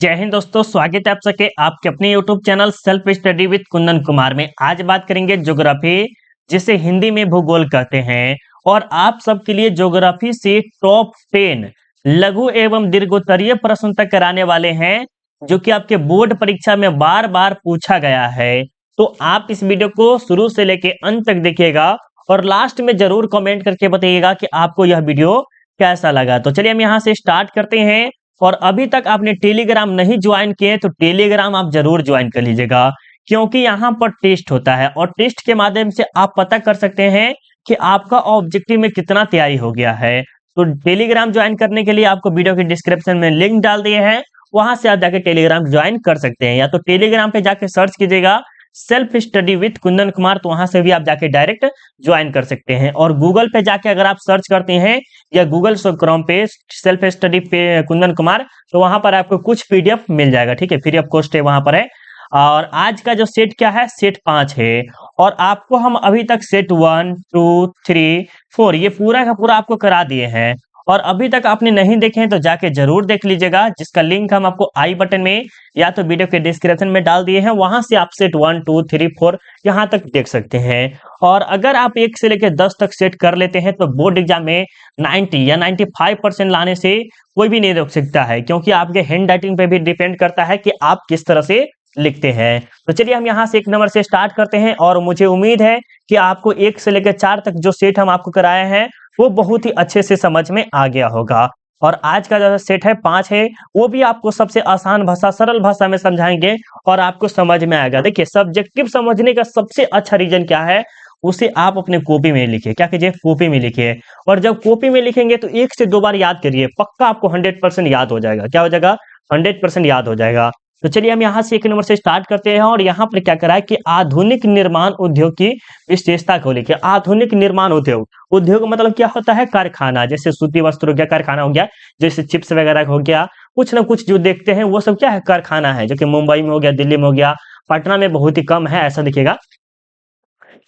जय हिंद दोस्तों, स्वागत है आप सबके आपके अपने YouTube channel self study with Kundan Kumar में। आज बात करेंगे ज्योग्राफी, जिसे हिंदी में भूगोल कहते हैं। और आप सबके लिए ज्योग्राफी से टॉप 10 लघु एवं दीर्घोत्तरीय प्रश्न तक कराने वाले हैं, जो कि आपके बोर्ड परीक्षा में बार बार पूछा गया है। तो आप इस वीडियो को शुरू से लेके अंत तक देखिएगा और लास्ट में जरूर कमेंट करके बताइएगा कि आपको यह वीडियो कैसा लगा। तो चलिए हम यहाँ से स्टार्ट करते हैं। और अभी तक आपने टेलीग्राम नहीं ज्वाइन किए तो टेलीग्राम आप जरूर ज्वाइन कर लीजिएगा, क्योंकि यहाँ पर टेस्ट होता है और टेस्ट के माध्यम से आप पता कर सकते हैं कि आपका ऑब्जेक्टिव में कितना तैयारी हो गया है। तो टेलीग्राम ज्वाइन करने के लिए आपको वीडियो के डिस्क्रिप्शन में लिंक डाल दिए हैं, वहां से आप जाके टेलीग्राम ज्वाइन कर सकते हैं। या तो टेलीग्राम पे जाके सर्च कीजिएगा self study with Kundan Kumar, तो वहां से भी आप जाके डायरेक्ट ज्वाइन कर सकते हैं। और गूगल पे जाके अगर आप सर्च करते हैं या गूगल क्रोम पे सेल्फ स्टडी पे कुंदन कुमार, तो वहां पर आपको कुछ पीडीएफ मिल जाएगा। ठीक है, फ्री ऑफ कॉस्ट है, वहां पर है। और आज का जो सेट क्या है, सेट 5 है। और आपको हम अभी तक सेट 1, 2, 3, 4 ये पूरा का पूरा आपको करा दिए हैं। और अभी तक आपने नहीं देखे हैं तो जाके जरूर देख लीजिएगा, जिसका लिंक हम आपको आई बटन में या तो वीडियो के डिस्क्रिप्शन में डाल दिए हैं। वहां से आप सेट 1, 2, 3, 4 यहाँ तक देख सकते हैं। और अगर आप 1 से लेकर 10 तक सेट कर लेते हैं तो बोर्ड एग्जाम में 90 या 95% लाने से कोई भी नहीं रोक सकता है, क्योंकि आपके हैंड राइटिंग पे भी डिपेंड करता है कि आप किस तरह से लिखते हैं। तो चलिए हम यहाँ से 1 नंबर से स्टार्ट करते हैं। और मुझे उम्मीद है कि आपको 1 से लेकर 4 तक जो सेट हम आपको कराए हैं वो बहुत ही अच्छे से समझ में आ गया होगा। और आज का जो सेट है 5 है, वो भी आपको सबसे आसान भाषा, सरल भाषा में समझाएंगे और आपको समझ में आएगा। देखिए, सब्जेक्टिव समझने का सबसे अच्छा रीजन क्या है, उसे आप अपने कॉपी में लिखिए। क्या कीजिए, कॉपी में लिखिए। और जब कॉपी में लिखेंगे तो 1 से 2 बार याद करिए, पक्का आपको 100% याद हो जाएगा। क्या हो जाएगा, 100% याद हो जाएगा। तो चलिए हम यहाँ से 1 नंबर से स्टार्ट करते हैं। और यहाँ पर क्या करा है कि आधुनिक निर्माण उद्योग की विशेषता को लिखिए। आधुनिक निर्माण उद्योग, उद्योग मतलब क्या होता है, कारखाना। जैसे सूती वस्त्र हो गया, कारखाना हो गया। जैसे चिप्स वगैरह हो गया, कुछ ना कुछ जो देखते हैं वो सब क्या है, कारखाना है। जो कि मुंबई में हो गया, दिल्ली में हो गया, पटना में बहुत ही कम है, ऐसा दिखेगा।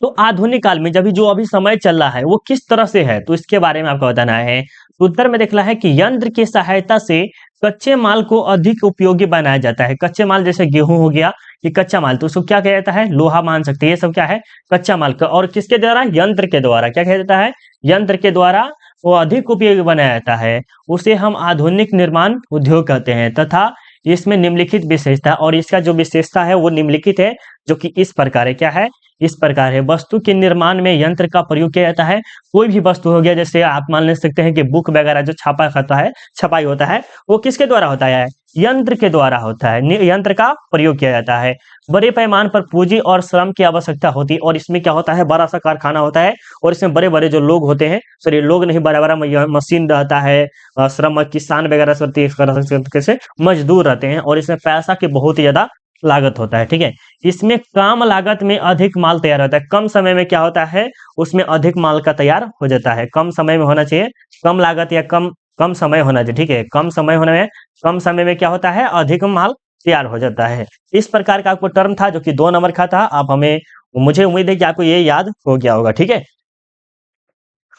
तो आधुनिक काल में जब जो अभी समय चल रहा है वो किस तरह से है, तो इसके बारे में आपको बताना है। तो उत्तर में देखना है कि यंत्र की सहायता से कच्चे माल को अधिक उपयोगी बनाया जाता है। कच्चे माल जैसे गेहूं हो गया, ये कच्चा माल, तो उसको क्या कहा जाता है, लोहा मान सकते हैं। ये सब क्या है, कच्चा माल का। और किसके द्वारा, यंत्र के द्वारा। क्या कहा जाता है, यंत्र के द्वारा वो अधिक उपयोगी बनाया जाता है, उसे हम आधुनिक निर्माण उद्योग कहते हैं। तथा इसमें निम्नलिखित विशेषता, और इसका जो विशेषता है वो निम्नलिखित है, जो कि इस प्रकार है। क्या है, इस प्रकार है। वस्तु के निर्माण में यंत्र का प्रयोग किया जाता है। कोई भी वस्तु हो गया, जैसे आप मान ले सकते हैं कि बुक वगैरह जो छापा खाता है, छपाई होता है, वो किसके द्वारा होता है, यंत्र के द्वारा होता है। यंत्र का प्रयोग किया जाता है। बड़े पैमाने पर पूंजी और श्रम की आवश्यकता होती है। और इसमें क्या होता है, बड़ा सा कारखाना होता है और इसमें बड़े बड़े जो लोग होते हैं, सॉरी लोग नहीं, बड़ा बड़ा मशीन रहता है, श्रम, किसान वगैरह से मजदूर रहते हैं। और इसमें पैसा की बहुत ही ज्यादा लागत होता है। ठीक है, इसमें कम लागत में अधिक माल तैयार होता है। कम समय में क्या होता है, उसमें अधिक माल का तैयार हो जाता है। कम समय में होना चाहिए, कम लागत या कम कम समय होना चाहिए। ठीक है, कम समय होने में, कम समय में क्या होता है, अधिक माल तैयार हो जाता है। इस प्रकार का आपको टर्म था, जो कि 2 नंबर का था। आप हमें, मुझे उम्मीद है कि आपको ये याद हो गया होगा। ठीक है,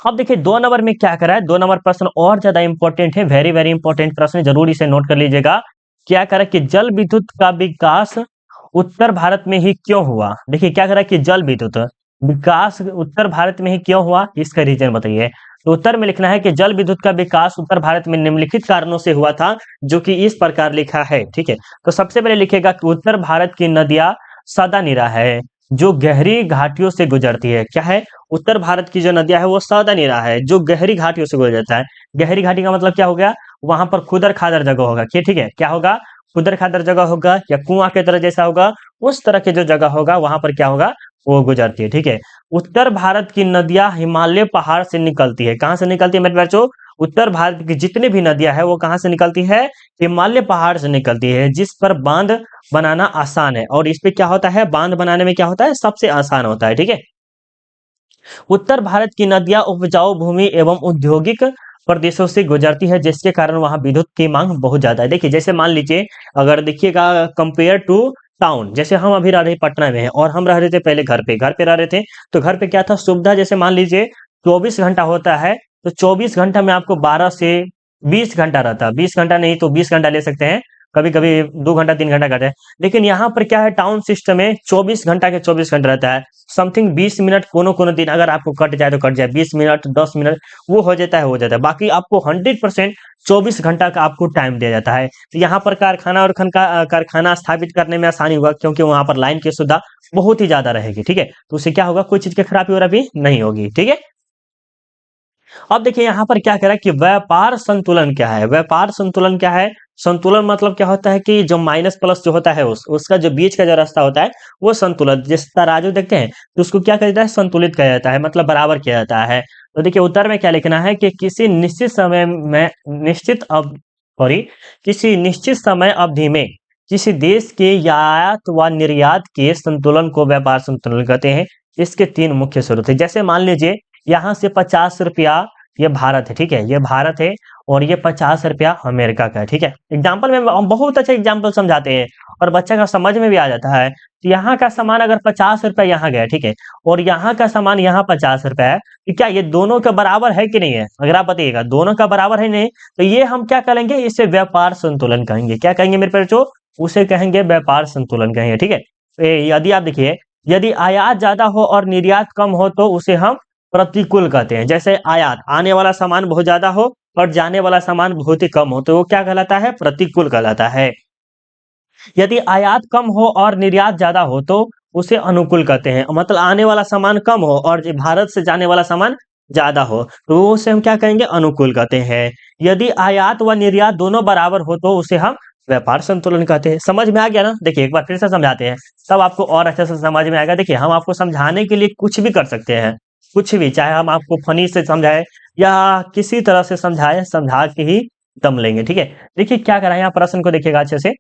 अब देखिए 2 नंबर में क्या करा है, 2 नंबर प्रश्न और ज्यादा इंपॉर्टेंट है, वेरी वेरी इंपॉर्टेंट प्रश्न, जरूर इसे नोट कर लीजिएगा। क्या करा कि जल विद्युत का विकास उत्तर भारत में ही क्यों हुआ। देखिए क्या करा कि जल विद्युत विकास उत्तर भारत में ही क्यों हुआ, इसका रीजन बताइए। तो उत्तर में लिखना है कि जल विद्युत का विकास उत्तर भारत में निम्नलिखित कारणों से हुआ था, जो कि इस प्रकार लिखा है। ठीक है, तो सबसे पहले लिखेगा कि उत्तर भारत की नदियां सदा निरा है, जो गहरी घाटियों से गुजरती है। क्या है, उत्तर भारत की जो नदियां है वो सदा निरा है, जो गहरी घाटियों से गुजरता है। गहरी घाटी का मतलब क्या हो गया, वहां पर खुदर खादर जगह होगा। ठीक है, क्या होगा, खुदर खादर जगह होगा या कुआं के तरह जैसा होगा, उस तरह के जो जगह होगा वहां पर क्या होगा, वो गुजरती है। ठीक है, उत्तर भारत की नदियां हिमालय पहाड़ से निकलती है। कहां से निकलती है मेरे बच्चों, उत्तर भारत की जितनी भी नदियां है वो कहां से निकलती है, हिमालय पहाड़ से निकलती है, जिस पर बांध बनाना आसान है। और इस पे क्या होता है, बांध बनाने में क्या होता है, सबसे आसान होता है। ठीक है, उत्तर भारत की नदियां उपजाऊ भूमि एवं औद्योगिक प्रदेशों से गुजरती है, जिसके कारण वहां विद्युत की मांग बहुत ज्यादा है। देखिए जैसे मान लीजिए, अगर देखिएगा कंपेयर टू टाउन, जैसे हम अभी रह रहे पटना में हैं और हम रह रहे थे पहले घर पे रह रहे थे, तो घर पे क्या था सुविधा, जैसे मान लीजिए 24 घंटा होता है, तो 24 घंटा में आपको 12 से 20 घंटा रहता है, 20 घंटा नहीं तो 20 घंटा ले सकते हैं, कभी कभी 2 घंटा 3 घंटा कट है। लेकिन यहाँ पर क्या है, टाउन सिस्टम में 24 घंटा के 24 घंटा रहता है। समथिंग 20 मिनट कोनो कोनो दिन अगर आपको कट जाए तो कट जाए, 20 मिनट 10 मिनट वो हो जाता है, हो जाता है। बाकी आपको 100% 24 घंटा का आपको टाइम दिया जाता है। तो यहाँ पर कारखाना और कारखाना स्थापित करने में आसानी होगा, क्योंकि वहां पर लाइन की सुविधा बहुत ही ज्यादा रहेगी। ठीक है, तो उससे क्या होगा, कोई चीज की खराबी वराबी नहीं होगी। ठीक है, अब देखिए यहाँ पर क्या कह रहा है कि व्यापार संतुलन क्या है। व्यापार संतुलन क्या है, संतुलन मतलब क्या होता है कि जो माइनस प्लस जो होता है उसका जो बीच का जो रास्ता होता है वो संतुलन, जिस तराजू देखते हैं तो उसको क्या कहा जाता है, संतुलित किया जाता है, मतलब बराबर किया जाता है। तो देखिए उत्तर में क्या लिखना है कि किसी निश्चित समय में किसी निश्चित समय अवधि में किसी देश के आयात व निर्यात के संतुलन को व्यापार संतुलन कहते हैं। इसके 3 मुख्य स्रोत है। जैसे मान लीजिए यहाँ से 50 रुपया ये भारत है, ठीक है, ये भारत है और ये 50 रुपया अमेरिका का है। ठीक है, एग्जाम्पल में हम बहुत अच्छा एग्जाम्पल समझाते हैं और बच्चा का समझ में भी आ जाता है। तो यहाँ का सामान अगर 50 रुपया यहाँ गया, ठीक है, और यहाँ का सामान यहाँ 50 रुपया है, तो क्या ये दोनों का बराबर है कि नहीं है? अगर आप बताइएगा दोनों का बराबर है नहीं, तो ये हम क्या करेंगे, इसे व्यापार संतुलन कहेंगे। क्या कहेंगे मेरे बच्चों? उसे कहेंगे व्यापार संतुलन कहेंगे। ठीक है, तो यदि आप देखिए, यदि आयात ज्यादा हो और निर्यात कम हो तो उसे हम प्रतिकूल कहते हैं। जैसे आयात, आने वाला सामान बहुत ज्यादा हो और जाने वाला सामान बहुत ही कम हो तो वो क्या कहलाता है, प्रतिकूल कहलाता है। यदि आयात कम हो और निर्यात ज्यादा हो तो उसे अनुकूल कहते हैं, मतलब आने वाला सामान कम हो और जो भारत से जाने वाला सामान ज्यादा हो तो उसे हम क्या कहेंगे, अनुकूल कहते हैं। यदि आयात व निर्यात दोनों बराबर हो तो उसे हम व्यापार संतुलन कहते हैं। समझ में आ गया ना? देखिए एक बार फिर से समझाते हैं, तब आपको और अच्छे से समझ में आएगा। देखिए हम आपको समझाने के लिए कुछ भी कर सकते हैं, कुछ भी, चाहे हम आपको फनी से समझाए या किसी तरह से समझाए, समझा के ही दम लेंगे। ठीक है, देखिए क्या करा है यहाँ, प्रश्न को देखिएगा अच्छे से।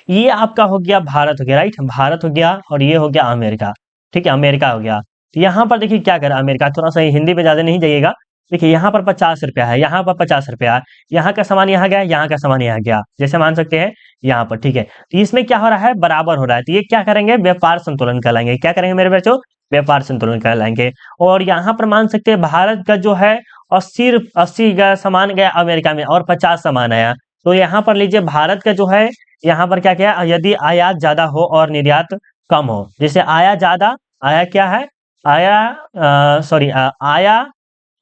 ये आपका हो गया भारत हो गया, राइट, भारत हो गया और ये हो गया अमेरिका। ठीक है, अमेरिका हो गया। तो यहाँ पर देखिए क्या करा अमेरिका, थोड़ा सा हिंदी पे ज्यादा नहीं जाइएगा। देखिए यहाँ पर 50 रुपया है, यहाँ पर 50 रुपया है, यहाँ का सामान यहाँ गया, यहाँ का सामान यहाँ गया, जैसे मान सकते हैं यहाँ पर। ठीक है, तो इसमें क्या हो रहा है, बराबर हो रहा है, तो ये क्या करेंगे, व्यापार संतुलन कहलाएंगे। क्या करेंगे मेरे बच्चों, व्यापार संतुलन कहलाएंगे। और यहाँ पर मान सकते हैं भारत का जो है 80 का सामान गया अमेरिका में और 50 सामान आया, तो यहाँ पर लीजिए भारत का जो है, यहाँ पर क्या क्या, यदि आयात ज्यादा हो और निर्यात कम हो, जैसे आया ज्यादा, आया क्या है, आया सॉरी आया,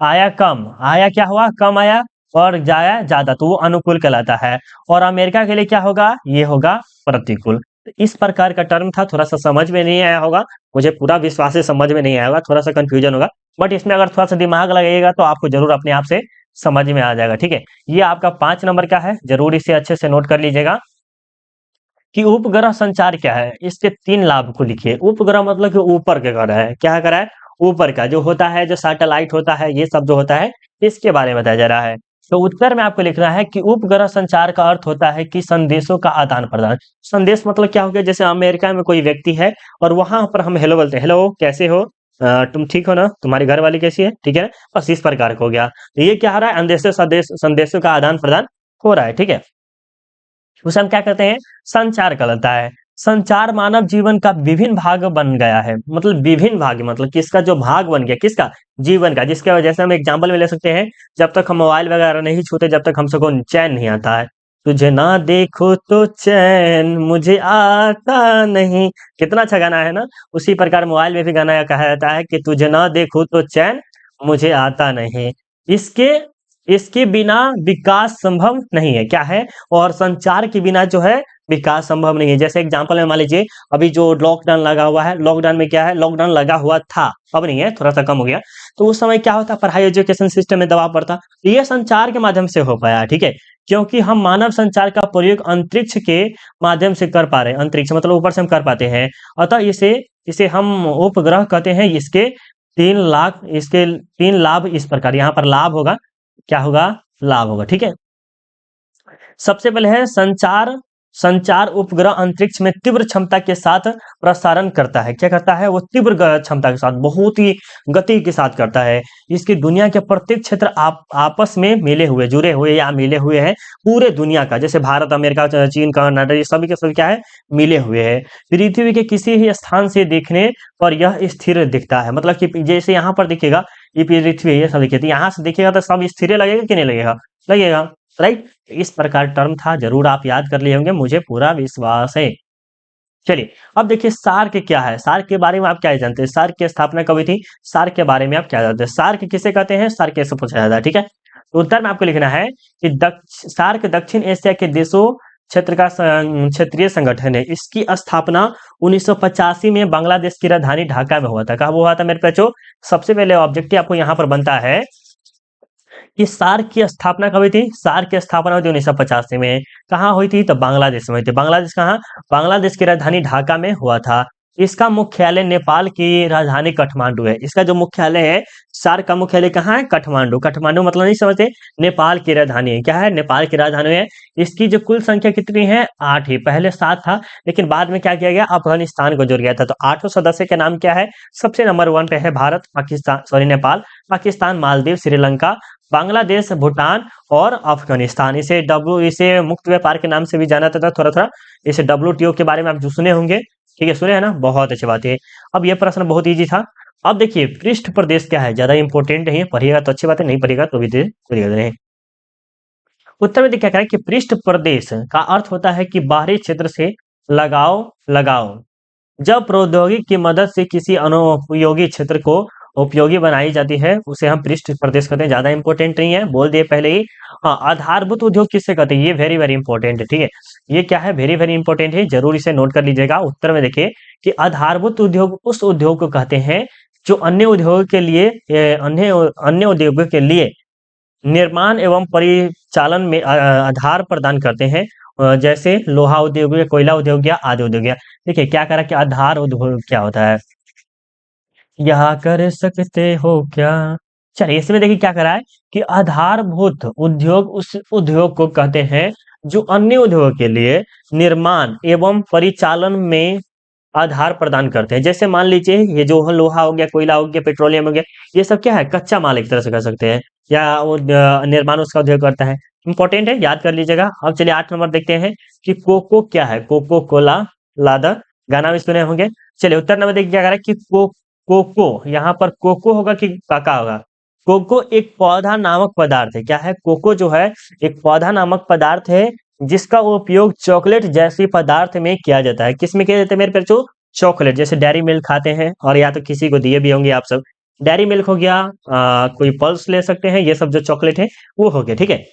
आया कम, आया क्या हुआ, कम आया, और जाया ज्यादा, तो वो अनुकूल कहलाता है। और अमेरिका के लिए क्या होगा, ये होगा प्रतिकूल। तो इस प्रकार का टर्म था, थोड़ा सा समझ में नहीं आया होगा, मुझे पूरा विश्वास है समझ में नहीं आया होगा, थोड़ा सा कंफ्यूजन होगा, बट इसमें अगर थोड़ा सा दिमाग लगाइएगा तो आपको जरूर अपने आप से समझ में आ जाएगा। ठीक है, ये आपका 5 नंबर का है, जरूर इसे अच्छे से नोट कर लीजिएगा कि उपग्रह संचार क्या है। इसके 3 लाभ को लिखिए। उपग्रह मतलब कि ऊपर के ग्रह है, क्या करा है, ऊपर का जो होता है, जो सैटेलाइट होता है, ये सब जो होता है इसके बारे में बताया जा रहा है। तो उत्तर में आपको लिखना है कि उपग्रह संचार का अर्थ होता है कि संदेशों का आदान प्रदान। संदेश मतलब क्या हो गया, जैसे अमेरिका में कोई व्यक्ति है और वहां पर हम हेलो बोलते हैं, हेलो कैसे हो, तुम ठीक हो ना, तुम्हारी घर वाली कैसी है, ठीक है ना, बस इस प्रकार का हो गया। तो ये क्या हो रहा है, संदेशों का आदान प्रदान हो रहा है। ठीक है, उसे हम क्या कहते हैं, संचार कहलाता है। संचार मानव जीवन का विभिन्न भाग बन गया है, मतलब विभिन्न भाग मतलब किसका जो भाग बन गया, किसका, जीवन का, जिसके वजह से हम एग्जाम्पल में ले सकते हैं, जब तक हम मोबाइल वगैरह नहीं छूते जब तक हमसे को चैन नहीं आता है। तुझे ना देखो तो चैन मुझे आता नहीं, कितना अच्छा गाना है ना। उसी प्रकार मोबाइल में भी गाना कहा जाता है कि तुझे ना देखो तो चैन मुझे आता नहीं। इसके इसके बिना विकास संभव नहीं है, क्या है, और संचार के बिना जो है विकास संभव नहीं है। जैसे एग्जांपल में मान लीजिए अभी जो लॉकडाउन लगा हुआ है, लॉकडाउन में क्या है, लॉकडाउन लगा हुआ था, अब नहीं है, थोड़ा सा कम हो गया, तो उस समय क्या होता, पढ़ाई एजुकेशन सिस्टम में दबाव पड़ता, तो ये संचार के माध्यम से हो पाया। ठीक है, क्योंकि हम मानव संचार का प्रयोग अंतरिक्ष के माध्यम से कर पा रहे हैं, अंतरिक्ष मतलब ऊपर से हम कर पाते हैं, अतः इसे इसे हम उपग्रह कहते हैं। इसके 3 लाभ इस प्रकार, यहाँ पर लाभ होगा, क्या होगा, लाभ होगा। ठीक है, सबसे पहले है संचार। संचार उपग्रह अंतरिक्ष में तीव्र क्षमता के साथ प्रसारण करता है। क्या करता है, वो तीव्र क्षमता के साथ, बहुत ही गति के साथ करता है। इसकी दुनिया के प्रत्येक क्षेत्र आपस में मिले हुए, जुड़े हुए या मिले हुए हैं, पूरे दुनिया का, जैसे भारत, अमेरिका, चीन, कनाडा, ये सभी के सभी क्या है, मिले हुए हैं। पृथ्वी के किसी भी स्थान से देखने पर यह स्थिर दिखता है, मतलब कि जैसे यहाँ पर देखिएगा, ये पृथ्वी है, ये सब देखिए, तो यहाँ से देखिएगा तो सब स्थिर लगेगा कि नहीं लगेगा, लगेगा। राइट। इस प्रकार टर्म था, जरूर आप याद कर लिए होंगे, मुझे पूरा विश्वास है। चलिए, अब देखिए सार्क क्या है, सार्क के बारे में आप क्या जानते हैं, सार्क की स्थापना कब हुई थी, सार्क के बारे में आप क्या जानते हैं, सार्क किसे कहते हैं, सार्क कैसे पूछा जाता है, ठीक है। तो उत्तर में आपको लिखना है कि सार्क दक्षिण एशिया के देशों क्षेत्र का क्षेत्रीय संगठन है। इसकी स्थापना 1985 में बांग्लादेश की राजधानी ढाका में हुआ था। कहाँ हुआ था मेरे बच्चों, सबसे पहले ऑब्जेक्टिव आपको यहाँ पर बनता है कि सार्क की स्थापना कब हुई थी, सार्क की स्थापना हुई थी 1985 में। कहाँ हुई थी, तो बांग्लादेश में हुई थी। बांग्लादेश कहाँ, बांग्लादेश की राजधानी ढाका में हुआ था। इसका मुख्यालय नेपाल की राजधानी काठमांडू है। इसका जो मुख्यालय है, सार्क का मुख्यालय कहाँ है, काठमांडू। काठमांडू मतलब नहीं समझते, नेपाल की राजधानी है। क्या है, नेपाल की राजधानी है। इसकी जो कुल संख्या कितनी है, 8 ही। पहले 7 था, लेकिन बाद में क्या किया गया, अफगानिस्तान को जोड़ गया था। तो 8 सदस्य के नाम क्या है, सबसे नंबर 1 पे है भारत, पाकिस्तान, सॉरी नेपाल, पाकिस्तान, मालदीव, श्रीलंका, बांग्लादेश, भूटान और अफगानिस्तान। इसे मुक्त व्यापार के नाम से भी जाना जाता था। थोड़ा-थोड़ा इसे WTO के बारे में आप जो सुने होंगे, ठीक है, सुने हैं ना, बहुत अच्छी बात है। अब यह प्रश्न बहुत इजी था। अब देखिए पृष्ठ प्रदेश क्या है, ज्यादा इंपॉर्टेंट नहीं है, पढ़िएगा तो अच्छी बात है, नहीं पढ़िएगा तो भी नहीं। उत्तर में देखिए क्या है कि पृष्ठ प्रदेश का अर्थ होता है कि बाहरी क्षेत्र से लगाव लगाव। जब प्रौद्योगिकी की मदद से किसी अनुपयोगी क्षेत्र को उपयोगी बनाई जाती है, उसे हम पृष्ठ प्रदेश कहते हैं। ज्यादा इंपॉर्टेंट नहीं है, बोल दिए पहले ही। हाँ, आधारभूत उद्योग किससे कहते हैं, ये वेरी वेरी इंपॉर्टेंट है, ठीक है। ये क्या है, वेरी वेरी इंपॉर्टेंट है, जरूर इसे नोट कर लीजिएगा। उत्तर में देखिए कि आधारभूत उद्योग उस उद्योग को कहते हैं जो अन्य उद्योगों के लिए अन्य अन्य उद्योगों के लिए निर्माण एवं परिचालन में आधार प्रदान करते हैं। जैसे लोहा उद्योग या कोयला उद्योग या आदि उद्योग। देखिए क्या करा कि आधार उद्योग क्या होता है, यहाँ कर सकते हो क्या। चलिए इसमें देखिए क्या करा है कि आधारभूत उद्योग उस उद्योग को कहते हैं जो अन्य उद्योगों के लिए निर्माण एवं परिचालन में आधार प्रदान करते हैं। जैसे मान लीजिए ये जो लोहा हो गया, कोयला हो गया, पेट्रोलियम हो गया, ये सब क्या है, कच्चा माल एक तरह से कह सकते हैं, या वो निर्माण उसका उद्योग करता है। इंपॉर्टेंट है, याद कर लीजिएगा। अब चलिए 8 नंबर देखते हैं कि कोको क्या है, कोको कोला लादा, गाना भी सुने होंगे। चलिए उत्तर नंबर देखिए क्या कह रहा है कि कोको, यहाँ पर कोको होगा कि काका होगा। कोको एक पौधा नामक पदार्थ है। क्या है, कोको जो है एक पौधा नामक पदार्थ है जिसका उपयोग चॉकलेट जैसी पदार्थ में किया जाता है। किस में किया जाता है मेरे बच्चों, चॉकलेट। जैसे डेयरी मिल्क खाते हैं, और या तो किसी को दिए भी होंगे आप सब। डेयरी मिल्क हो गया, कोई पल्स ले सकते हैं, ये सब जो चॉकलेट है वो हो गया, ठीक है।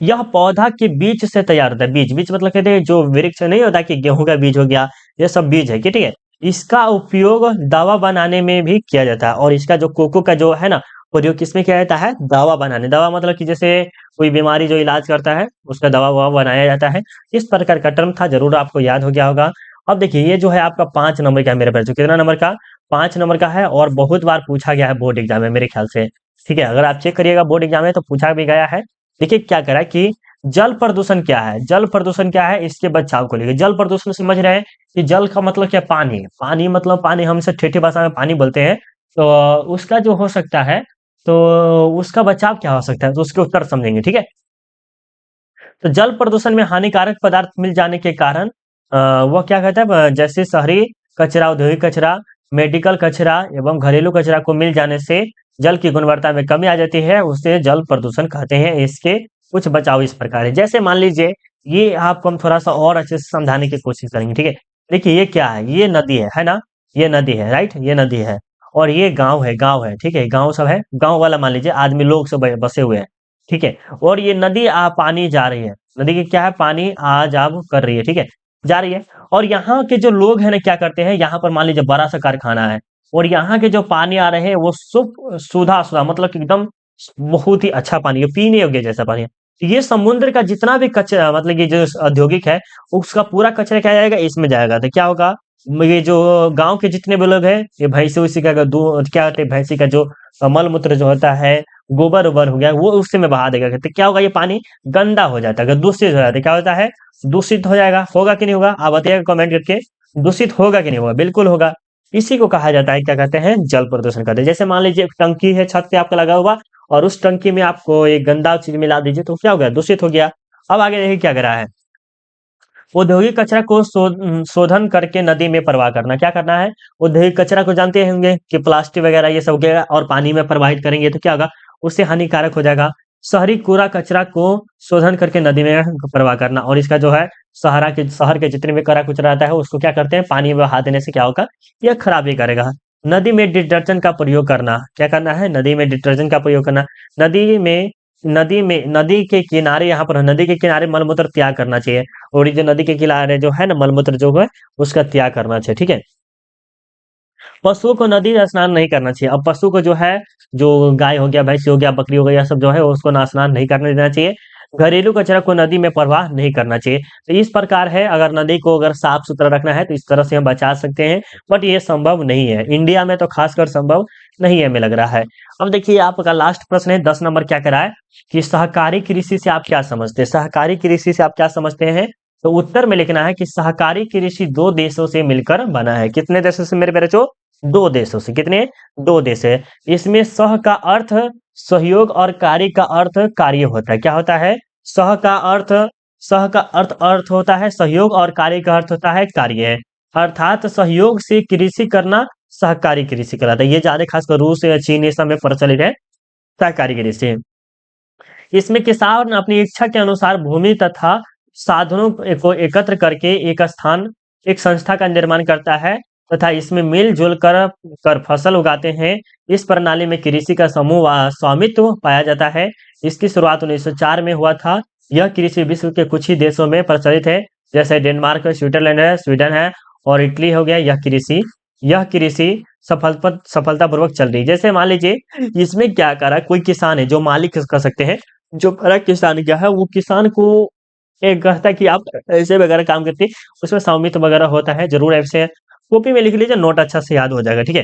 यह पौधा के बीज से तैयार होता है। बीज, बीज मतलब कहते हैं जो वृक्ष नहीं होता कि गेहूं का बीज हो गया, ये सब बीज है कि, ठीक है। इसका उपयोग दवा बनाने में भी किया जाता है। और इसका जो कोको का जो है ना, प्रयोग किसमें किया जाता है, दवा बनाने। दवा मतलब कि जैसे कोई बीमारी जो इलाज करता है, उसका दवा ववा बनाया जाता है। इस प्रकार का टर्म था, जरूर आपको याद हो गया होगा। अब देखिए ये जो है आपका 5 नंबर का है मेरे पास। कितना नंबर का, 5 नंबर का है, और बहुत बार पूछा गया है बोर्ड एग्जाम में मेरे ख्याल से, ठीक है। अगर आप चेक करिएगा बोर्ड एग्जाम में तो पूछा भी गया है। देखिए क्या करा कि जल प्रदूषण क्या है, जल प्रदूषण क्या है, इसके बचाव को लेकर। जल प्रदूषण समझ रहे हैं कि जल का मतलब क्या, पानी। पानी मतलब पानी, हम इसे ठेठी भाषा में पानी बोलते हैं। तो उसका जो हो सकता है, तो उसका बचाव क्या हो सकता है, तो उसके उत्तर समझेंगे, ठीक है। तो जल प्रदूषण में हानिकारक पदार्थ मिल जाने के कारण वह क्या कहता है, जैसे शहरी कचरा, औद्योगिक कचरा, मेडिकल कचरा एवं घरेलू कचरा को मिल जाने से जल की गुणवत्ता में कमी आ जाती है, उसे जल प्रदूषण कहते हैं। इसके कुछ बचाव इस प्रकार है। जैसे मान लीजिए, ये आपको हम थोड़ा सा और अच्छे से समझाने की कोशिश करेंगे, ठीक है। देखिए ये क्या है, ये नदी है ना, ये नदी है, राइट, ये नदी है। और ये गांव है, ठीक है, गांव सब है, गांव वाला मान लीजिए आदमी लोग सब बसे हुए हैं, ठीक है। और ये नदी पानी जा रही है, नदी की क्या है, पानी आ जा कर रही है, ठीक है, जा रही है। और यहाँ के जो लोग हैं ना क्या करते हैं, यहाँ पर मान लीजिए बड़ा सा कारखाना है, और यहाँ के जो पानी आ रहे हैं वो सुधा सुधा मतलब कि एकदम बहुत ही अच्छा पानी है, पीने योग्य जैसा पानी है। तो ये समुद्र का जितना भी कचरा, मतलब कि जो औद्योगिक है, उसका पूरा कचरा क्या जाएगा, इसमें जाएगा। तो क्या होगा, ये जो गांव के जितने भी लोग हैं, ये भैंसी उसी का दूध, क्या कहते हैं, भैंसी का जो मल मूत्र जो होता है, गोबर उबर हो गया, वो उससे में बहा देगा। तो क्या होगा, ये पानी गंदा हो जाता है, दूषित हो जाता है। क्या होता है, दूषित हो जाएगा। होगा कि नहीं होगा, आप बताइएगा कमेंट करके, दूषित होगा कि नहीं होगा, बिल्कुल होगा। इसी को कहा जाता है, क्या कहते हैं, जल प्रदूषण कहते हैं। जैसे मान लीजिए एक टंकी है छत पे आपका लगा हुआ, और उस टंकी में आपको एक गंदा चीज मिला दीजिए, तो क्या हो गया, दूषित हो गया। अब आगे देखिए क्या करा है, औद्योगिक कचरा को शोधन करके नदी में प्रवाह करना। क्या करना है, औद्योगिक कचरा को जानते होंगे कि प्लास्टिक वगैरह ये सब गया और पानी में प्रवाहित करेंगे तो क्या होगा, उससे हानिकारक हो जाएगा। शहरी कूड़ा कचरा को शोधन करके नदी में प्रवाह करना। और इसका जो है शहर के जितने भी कचरा कुचरा रहता है उसको क्या करते हैं, पानी में बहा देने से क्या होगा, यह खराबी करेगा। नदी में डिटर्जेंट का प्रयोग करना, क्या करना है, नदी में डिटर्जेंट का प्रयोग करना। नदी के किनारे, यहाँ पर नदी के किनारे मलमूत्र त्याग करना चाहिए। और ये जो नदी के किनारे जो है ना मलमूत्र जो है उसका त्याग करना चाहिए, ठीक है। पशुओं को नदी में स्नान नहीं करना चाहिए। अब पशु को जो है, जो गाय हो गया, भैंस हो गया, बकरी हो गई, यह सब जो है उसको ना स्नान नहीं करने देना चाहिए। घरेलू कचरा को नदी में प्रवाह नहीं करना चाहिए। तो इस प्रकार है, अगर नदी को अगर साफ सुथरा रखना है तो इस तरह से हम बचा सकते हैं, बट ये संभव नहीं है, इंडिया में तो खासकर संभव नहीं है, हमें लग रहा है। अब देखिए आपका लास्ट प्रश्न है 10 नंबर, क्या करा है कि सहकारी कृषि से आप क्या समझते हैं, सहकारी कृषि से आप क्या समझते हैं। तो उत्तर में लिखना है कि सहकारी कृषि दो देशों से मिलकर बना है। कितने देशों से मेरे बच्चों, दो देशों से। कितने, दो देश है। इसमें सह का अर्थ सहयोग और कार्य का अर्थ कार्य होता है। क्या होता है, सह का अर्थ, अर्थ होता है सहयोग और कार्य का अर्थ होता है कार्य। अर्थात सहयोग से कृषि करना सहकारी कृषि कहलाता है। ये ज्यादा खासकर रूस या चीन ये सब में प्रचलित है, सहकारी कृषि। इसमें किसान अपनी इच्छा के अनुसार भूमि तथा साधनों को एकत्र करके एक संस्था का निर्माण करता है तथा इसमें मिलजुल कर फसल उगाते हैं। इस प्रणाली में कृषि का समूह स्वामित्व पाया जाता है। इसकी शुरुआत 1904 में हुआ था। यह कृषि विश्व के कुछ ही देशों में प्रचलित है, जैसे डेनमार्क, स्विट्जरलैंड है, स्वीडन है और इटली हो गया। यह कृषि सफलतापूर्वक चल रही है। जैसे मान लीजिए इसमें क्या करा, कोई किसान है जो मालिक कह सकते हैं, जो बड़ा किसान क्या है, वो किसान को एक कहता है कि आप ऐसे वगैरह काम करते हैं, उसमें स्वामित्व वगैरह होता है। जरूर ऐसे कॉपी में लिख लीजिए, नोट अच्छा से याद हो जाएगा, ठीक है।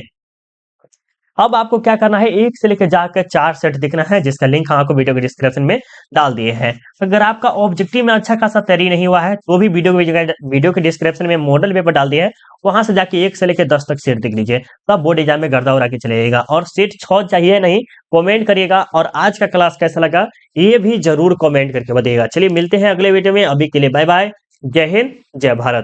अब आपको क्या करना है, एक से लेकर जाकर 4 सेट दिखना है, जिसका लिंक हम आपको वीडियो के डिस्क्रिप्शन में डाल दिए हैं। अगर आपका ऑब्जेक्टिव में अच्छा खासा तैयारी नहीं हुआ है तो भी वीडियो के डिस्क्रिप्शन में मॉडल पेपर डाल दिया है, वहां से जाके 1 से लेकर 10 तक सेट देख लीजिए, तब बोर्ड एग्जाम में गर्दा उड़ा के चलेगा। और सेट 6 चाहिए नहीं, कॉमेंट करिएगा। और आज का क्लास कैसा लगा ये भी जरूर कॉमेंट करके बताइएगा। चलिए मिलते हैं अगले वीडियो में, अभी के लिए बाय बाय, जय हिंद, जय भारत।